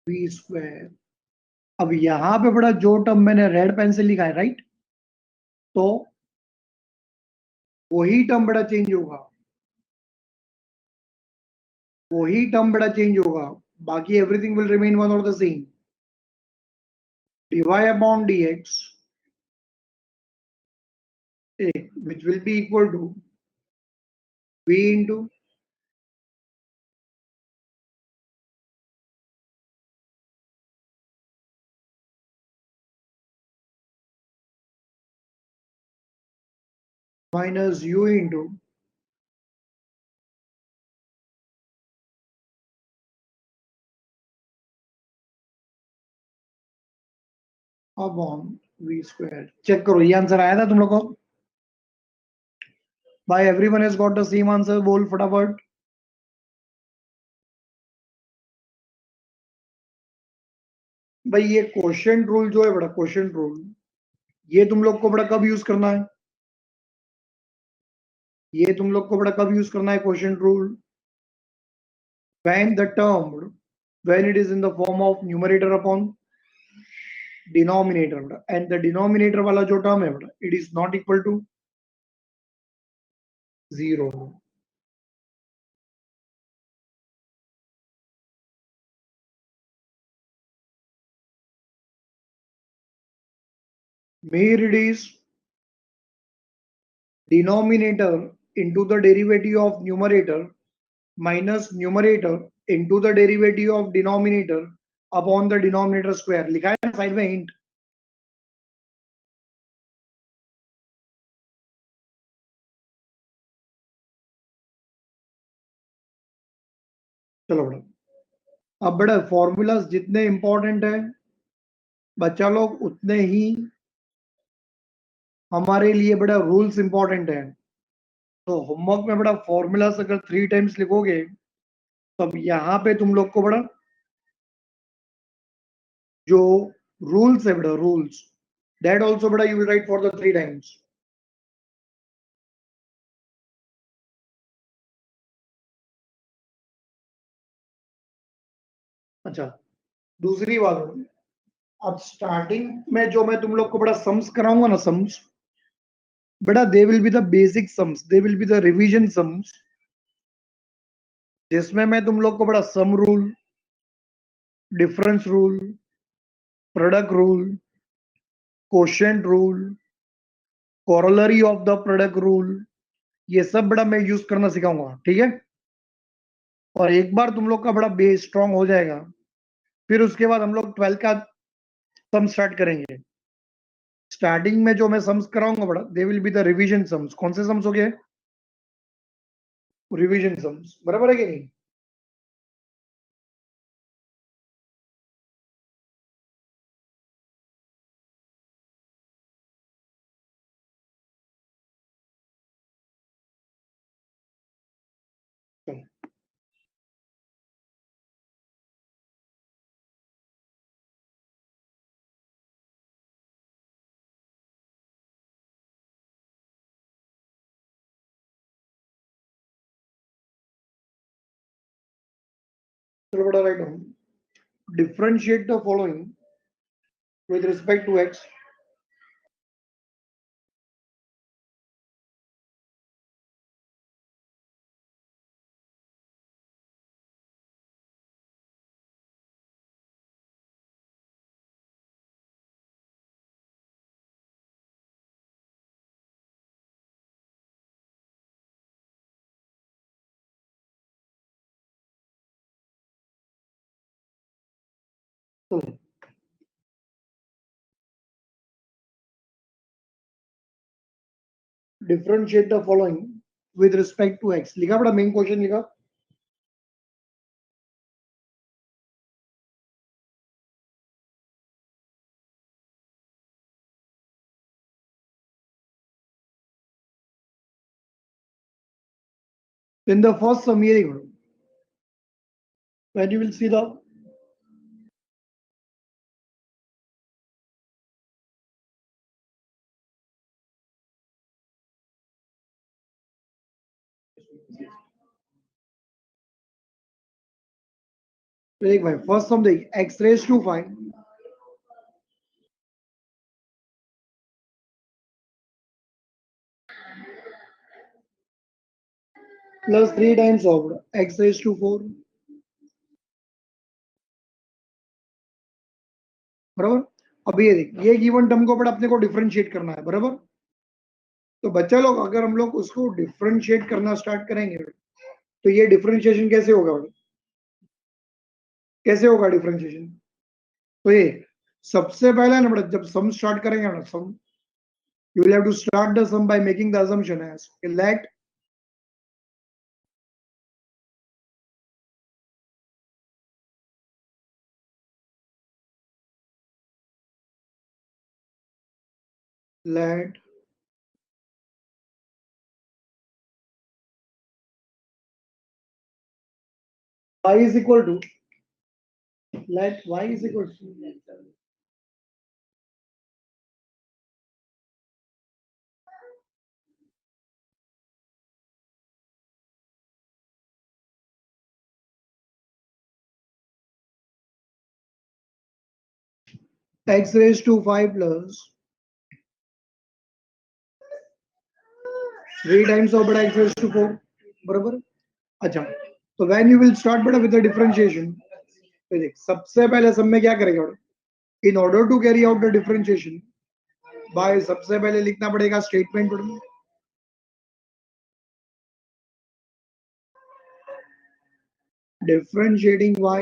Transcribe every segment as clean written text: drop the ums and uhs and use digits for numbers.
We square. अब यहां पे बड़ा जो टर्म मैंने रेड पेन से लिखा है, राइट, तो वही टर्म बड़ा चेंज होगा, वही टर्म बड़ा चेंज होगा, बाकी एवरीथिंग विल रिमेन वन और the same. dy upon dx, which will be equal to v into minus u into upon v square. Check करो, ये आंसर आया था तुम लोग को? भाई everyone has got the same answer, बोल फटाफट। भाई ये क्वेश्चन रूल जो है बड़ा, क्वेश्चन रूल, ये तुम लोग को बड़ा कब यूज करना है? ये तुम लोग को बड़ा कब यूज करना है question rule? when the term, when it is in the form of numerator upon denominator बेटा, and the denominator वाला जो term है बेटा, it is not equal to 0। Here it is denominator into the derivative of numerator minus numerator into the derivative of denominator upon the denominator square। लिखा है ना side में hint? चलो बेटा, अब बेटा फॉर्मूलाज जितने इंपॉर्टेंट है बच्चा लोग, उतने ही हमारे लिए बड़ा रूल्स इंपॉर्टेंट है। तो होमवर्क में बड़ा फॉर्मूलाज अगर 3 टाइम्स लिखोगे, तब यहाँ पे तुम लोग को बड़ा जो रूल्स है बड़ा, रूल्स, दैट ऑल्सो बड़ा you will write for the 3 times. अच्छा, दूसरी बात, अब स्टार्टिंग में जो मैं तुम लोग को बड़ा सम्स कराऊंगा ना, सम्स बेटा, they will be the basic sums, they will be the revision sums, जिसमें मैं तुम लोग को बड़ा sum rule, difference rule, product rule, quotient rule, corollary of the product rule, ये सब बड़ा मैं यूज करना सिखाऊंगा, ठीक है? और एक बार तुम लोग का बड़ा बेस स्ट्रांग हो जाएगा, फिर उसके बाद हम लोग 12 का सम स्टार्ट करेंगे। स्टार्टिंग में जो मैं सम्स कराऊंगा बड़ा, they will be the revision sums. कौन से सम्स हो गए? रिवीजन सम्स, बराबर है कि नहीं? चलो बड़ा राइट हूँ, differentiate the following with respect to x। तो differentiate the following with respect to x लिखा बड़ा, मेन क्वेश्चन लिखा। in the first sum ये देखो, when you will see the देख भाई फर्स्ट सम देख x raise to 5 plus 3 times of x raise to 4 बराबर। अब ये देख ये गिवन टर्म को अपने को डिफरेंशिएट करना है बराबर। तो बच्चा लोग अगर हम लोग उसको डिफरेंशिएट करना स्टार्ट करेंगे तो ये डिफरेंशिएशन कैसे होगा कैसे होगा डिफरेंशिएशन। तो ये सबसे पहले ना बेटा जब सम स्टार्ट करेंगे ना सम you will have to start the sum by making the assumption as let let y is equal to let y is equal to x raised to 5 plus 3 times of beta x raised to 4 बराबर। अच्छा तो when you will start बेटा with the differentiation तो देख सबसे पहले सब में क्या करेंगे बेटा in order to carry out the differentiation by सबसे पहले लिखना पड़ेगा स्टेटमेंट बेटा differentiating y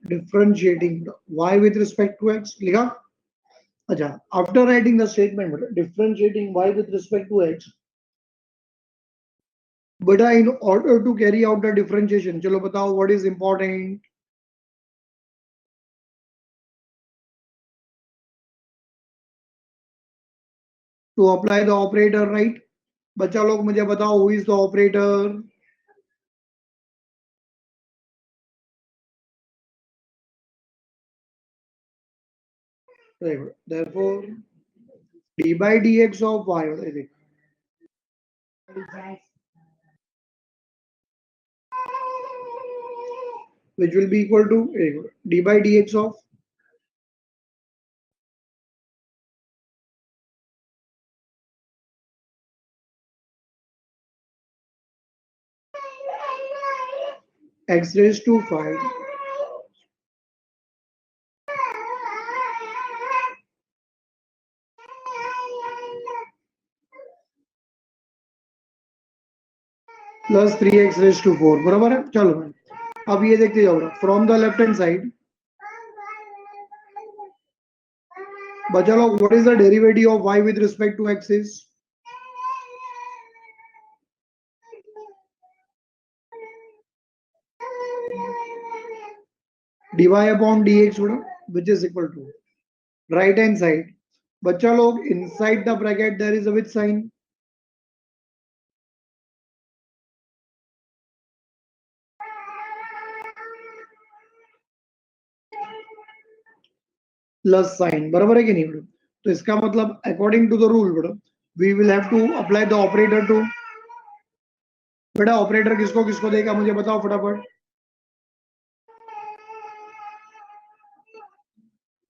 differentiating y with respect to x लिखा। अच्छा after writing the statement बेटा differentiating y with respect to x बेटा in order to carry out the differentiation चलो बताओ what is important to apply the operator right। बच्चा लोग मुझे बताओ who is the operator therefore d by dx of y which will be equal to d by dx of x raised to 5 plus 3x raised to 4 बराबर है। चलो भाई अब ये देखते जाओ from the left hand side बच्चा लोग what is the derivative of y with respect to x is dy upon dx which is equal to right hand side बच्चा लोग inside the bracket there is a which sign plus sign बराबर है कि नहीं बेटा। तो इसका मतलब अकॉर्डिंग टू द रूल बेटा we will have to apply the operator to बेटा ऑपरेटर किसको किसको देगा मुझे बताओ फटाफट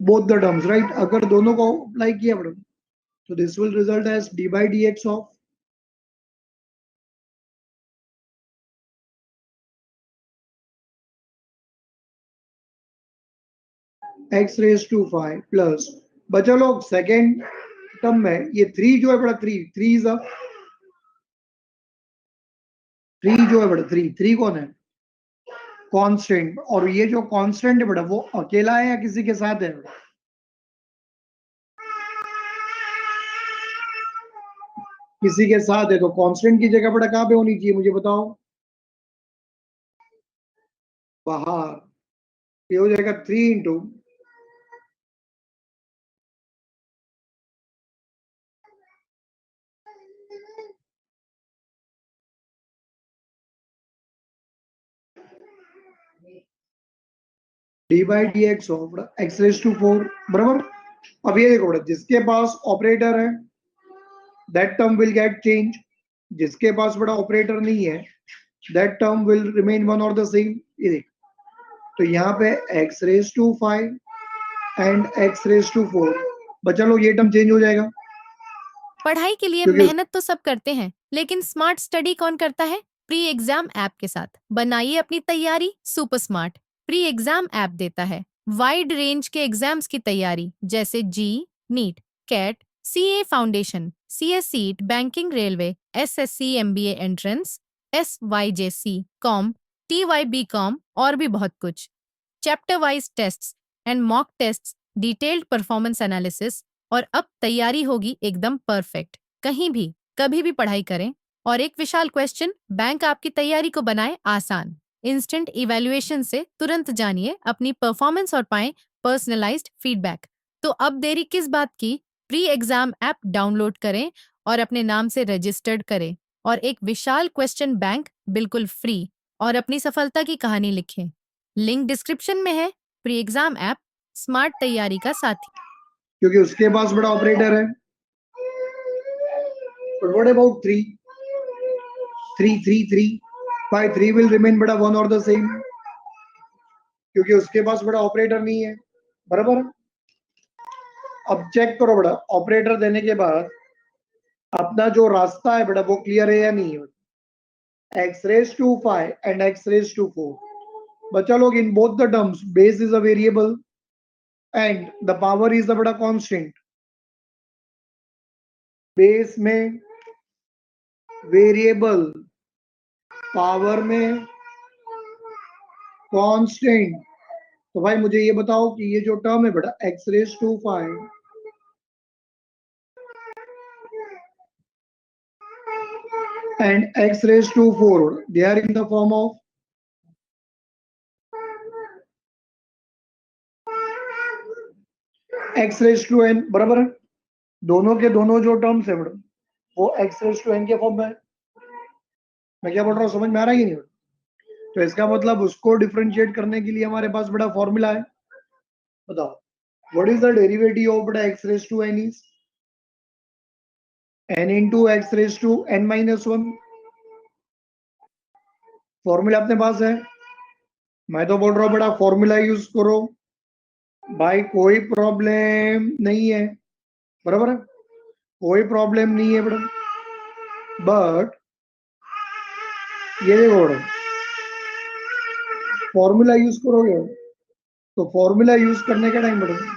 बोथ द टर्म्स राइट अगर दोनों को अप्लाई किया बेटा तो this will result as d by d x of x raise to 5 plus बचा लोग सेकेंड टर्म में ये 3 जो है बेटा 3 इज अ 3 जो है बेटा 3 कौन है कांस्टेंट और ये जो कांस्टेंट है बेटा वो अकेला है या किसी के साथ है बेटा किसी के साथ है तो कांस्टेंट की जगह बेटा कहां पे होनी चाहिए मुझे बताओ बाहर ये हो जाएगा 3 into d by d x of x raise to 4 बराबर। अब ये देखो बेटा, जिसके पास ऑपरेटर है that term will get change, जिसके पास बड़ा ऑपरेटर नहीं है that term will remain one और द सेम। ये देख, तो यहाँ पे x raise to 5 and x raise to 4, बच्चा लोग ये टर्म चेंज हो जाएगा पढ़ाई के लिए क्योंकि मेहनत तो सब करते हैं, लेकिन स्मार्ट स्टडी कौन करता है? प्री एग्जाम ऐप के साथ बनाइए अपनी तैयारी super smart. Pre exam app देता है वाइड रेंज के एग्जाम्स की तैयारी, जैसे JEE, NEET, CAT, CA foundation, CS EET, banking, railway, SSC, MBA entrance, SYJC, com, TYB com और भी बहुत कुछ। Chapter wise tests and mock tests, detailed performance analysis, और अब तैयारी होगी एकदम परफेक्ट। कहीं भी कभी भी पढ़ाई करें। और एक विशाल क्वेश्चन बैंक आपकी तैयारी को बनाए आसान। इंस्टेंट इवैल्यूएशन से तुरंत जानिए अपनी परफॉर्मेंस और पाएं पर्सनलाइज्ड फीडबैक। तो अब देरी किस बात की? प्री एग्जाम ऐप डाउनलोड करें और अपने नाम से रजिस्टर्ड करें और एक विशाल क्वेश्चन बैंक बिल्कुल फ्री और अपनी सफलता की कहानी लिखें। लिंक डिस्क्रिप्शन में है। प्री एग्जाम ऐप स्मार्ट तैयारी का साथी। क्योंकि उसके पास बड़ा ऑपरेटर है। But what about 3? 3, 3, 3. Why 3 will remain बड़ा one और the same? क्योंकि उसके पास बड़ा ऑपरेटर नहीं है, बराबर। अब चेक करो बड़ा, ऑपरेटर देने के बाद अपना जो रास्ता है बेटा वो क्लियर है या नहीं है। X raise to 5 and x raise to 4, बच्चा लोग in both the terms base is a variable and the power is the बड़ा कांस्टेंट। बेस में वेरिएबल, पावर में कांस्टेंट। तो भाई मुझे ये बताओ कि ये जो टर्म है बेटा x raise to 5 and x raised to 4, they are in the form of x raised to n, बराबर है। दोनों के दोनों जो टर्म्स है मैडम वो x raised to n के फॉर्म में है। मैं क्या बोल रहा हूँ, समझ में आ रहा है कि नहीं? तो इसका मतलब उसको डिफरेंशिएट करने के लिए हमारे पास बड़ा फॉर्मूला है। बताओ, what is the derivative of बड़ा x raised to n is n into x raised to n minus 1। Formula अपने पास है। मैं तो बोल रहा हूँ बड़ा फॉर्मूला यूज करो भाई, कोई प्रॉब्लम नहीं है, बराबर है, कोई प्रॉब्लम नहीं है मैडम। बट ये देखो मैडम, फॉर्मूला यूज करोगे तो फॉर्मूला यूज करने के टाइम मैडम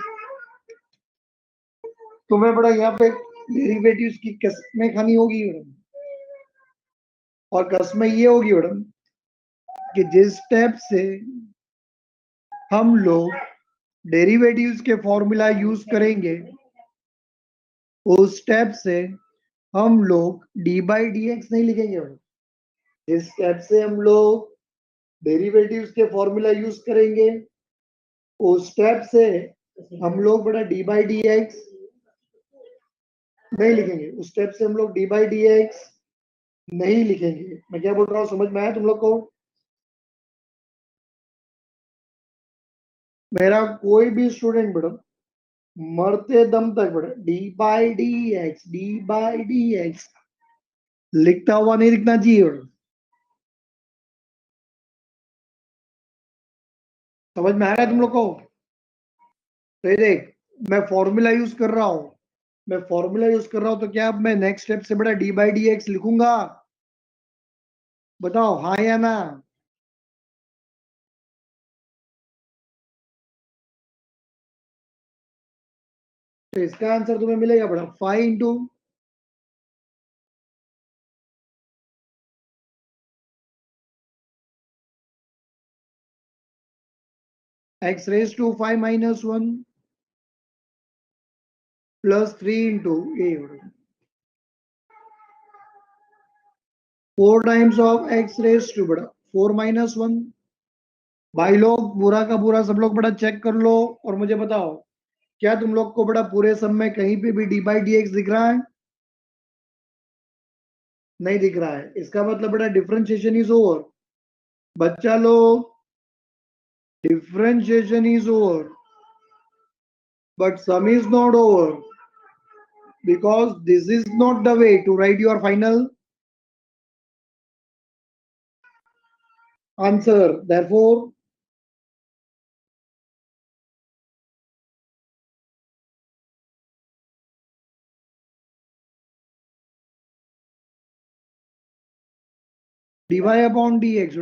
तुम्हें बड़ा यहाँ पे डेरिवेटिव्स की कसमें खानी होगी मैडम। और कसमें ये होगी मैडम कि जिस स्टेप से हम लोग डेरिवेटिव्स के फॉर्मूला यूज करेंगे उस स्टेप से हम लोग डी बाई डी एक्स नहीं लिखेंगे मैडम। जिस स्टेप से हम लोग डेरिवेटिव्स के फॉर्मूला यूज करेंगे उस स्टेप से हम लोग बड़ा डी बाई डी एक्स नहीं लिखेंगे। उस स्टेप से हम लोग डी बाई डी एक्स नहीं लिखेंगे। मैं क्या बोल रहा हूँ, समझ में आया तुम लोग को? मेरा कोई भी स्टूडेंट मैडम मरते दम तक बेटा डी बाई डी एक्स लिखता हुआ नहीं दिखना चाहिए बेटा। समझ में आ रहा है तुम लोग को? तो ये देख, मैं फॉर्मूला यूज कर रहा हूं, मैं फॉर्मूला यूज कर रहा हूं, तो क्या अब मैं नेक्स्ट स्टेप से बेटा डी बाई डी एक्स लिखूंगा? बताओ हाँ या ना। तो इसका आंसर तुम्हें मिलेगा बेटा 5 into x raise to 5 minus 1 plus 3 into a, 4 times of x raise to बड़ा 4 माइनस 1। भाई लोग पूरा का पूरा सब लोग बड़ा चेक कर लो और मुझे बताओ, क्या तुम लोग को बड़ा पूरे सब में कहीं पे भी डी बाई डी एक्स दिख रहा है? नहीं दिख रहा है। इसका मतलब बड़ा डिफरेंशिएशन इज ओवर। बच्चा लोग Differentiation is over, but sum is not over because this is not the way to write your final answer. Therefore, dy upon dx,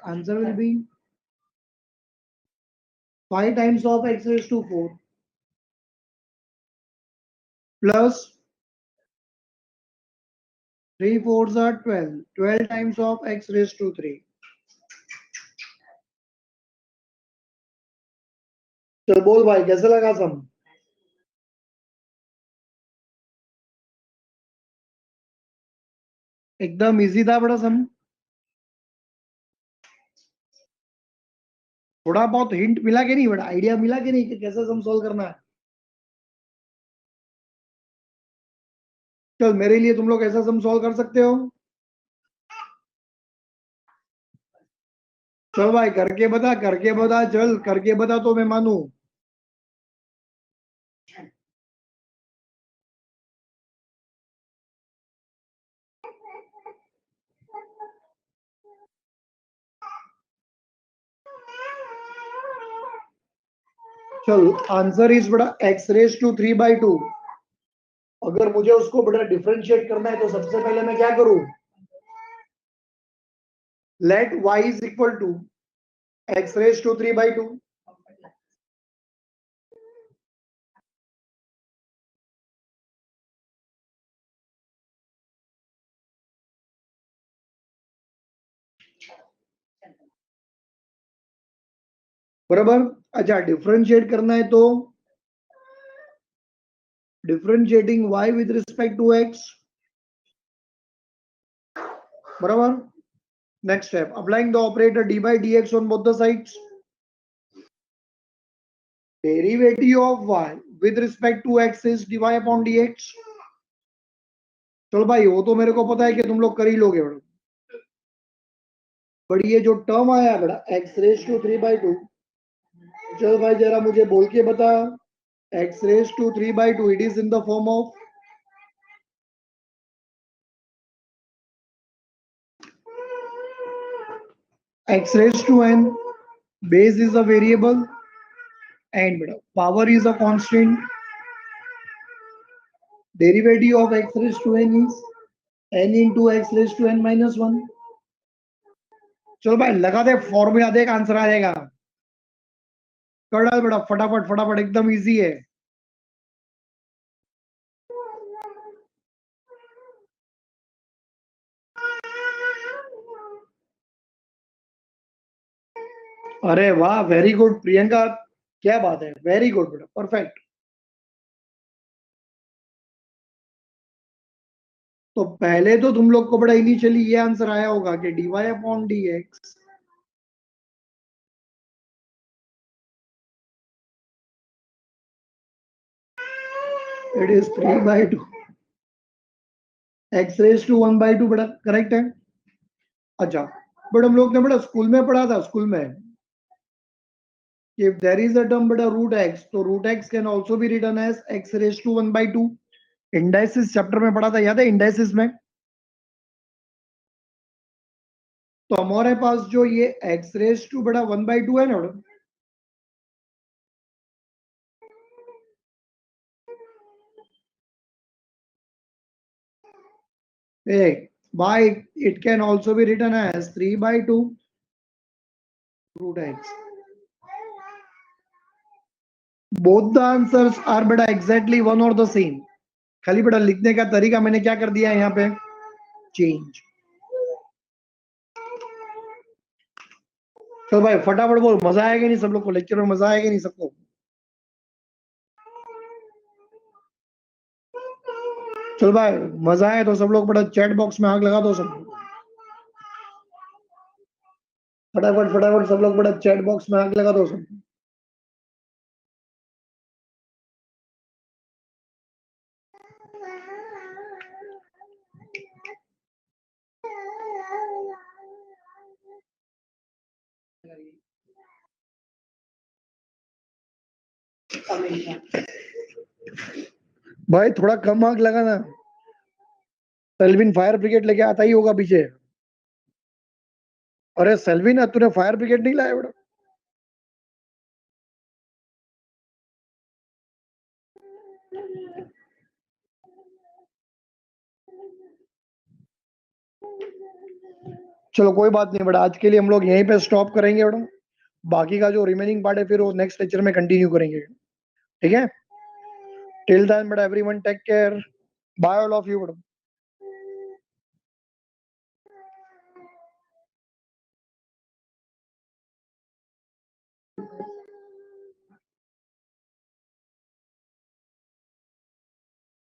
answer will be 5 times of x raised to 4 plus 3 fours are 12. 12 times of x raised to 3. चल बोल भाई कैसे लगा सम? एकदम easy था बड़ा सम. थोड़ा बहुत हिंट मिला कि नहीं, बड़ा आइडिया मिला कि नहीं कि कैसे सम सॉल्व करना है? चल मेरे लिए तुम लोग ऐसा सम सॉल्व कर सकते हो? चल भाई करके बता, करके बता, चल करके बता तो मैं मानू. चल आंसर इज बड़ा x रेज टू 3/2. अगर मुझे उसको बड़ा डिफरेंशिएट करना है तो सबसे पहले मैं क्या करूं? Let y is equal to x raise to 3/2. बराबर. अच्छा डिफरेंशिएट करना है तो differentiating y with respect to x. बराबर. Next step, applying the operator dy by dx on both the sides. Derivative of y with respect to x is dy upon dx. चलो भाई वो तो मेरे को पता है कि तुम लोग कर ही लोगे बड़ा. बट ये जो टर्म आया बड़ा x रेज टू 3/2, चल भाई जरा मुझे बोल के बता. x raise to 3/2 it is in the form of x raised to n. Base is a variable and power is a constant. Derivative of x raised to n is n into x raised to n minus 1. चलो भाई लगा दे formula, देख answer आ जाएगा. कर डाल बेटा फटाफट फटाफट, एकदम इजी है. अरे वाह, वेरी गुड प्रियंका, क्या बात है, वेरी गुड बेटा, परफेक्ट. तो पहले तो तुम लोग को बड़ा इनिशियली ये आंसर आया होगा कि dy upon dx it is 3/2 x raise to 1/2. बड़ा करेक्ट है. अच्छा बट हम लोग ने बड़ा स्कूल में पढ़ा था, स्कूल में if there is a term beta root x, तो root x can also be written as x raised to 1/2. Indices chapter में पढ़ा था, याद है इंडाइसिस में? तो हमारे पास जो ये x रेज टू बड़ा 1/2 है ना, by it can also be written as 3/2 root x. Both the answers are beta exactly one or the same. खाली बड़ा लिखने का तरीका मैंने क्या कर दिया है यहाँ पे, चेंज. चलो भाई फटाफट बोल, मजा आएगा नहीं सब लोग को, लेक्चर में मजा आएगा नहीं सबको? चलो भाई मजा आए तो सब लोग बड़ा चैट बॉक्स में आग लगा दो सब. फटाफट फटाफट सब लोग बड़ा चैट बॉक्स में आग लगा दो सब. भाई थोड़ा कम आग लगाना। सेल्विन फायर ब्रिगेड लेके आता ही होगा पीछे। अरे सेल्विन, तूने फायर ब्रिगेड नहीं लाया बेटा? चलो कोई बात नहीं बेटा, आज के लिए हम लोग यहीं पे स्टॉप करेंगे बेटा। बाकी का जो रिमेनिंग पार्ट है फिर वो नेक्स्ट लेक्चर में कंटिन्यू करेंगे, ठीक है? टिल देन बेटा everyone take care, bye all of you बेटा।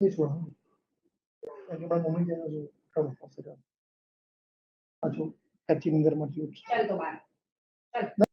This one. Any one moment, yeah, come on, sit down. अच्छा, अच्छी नींद मत लो। चल तो बाहर। चल।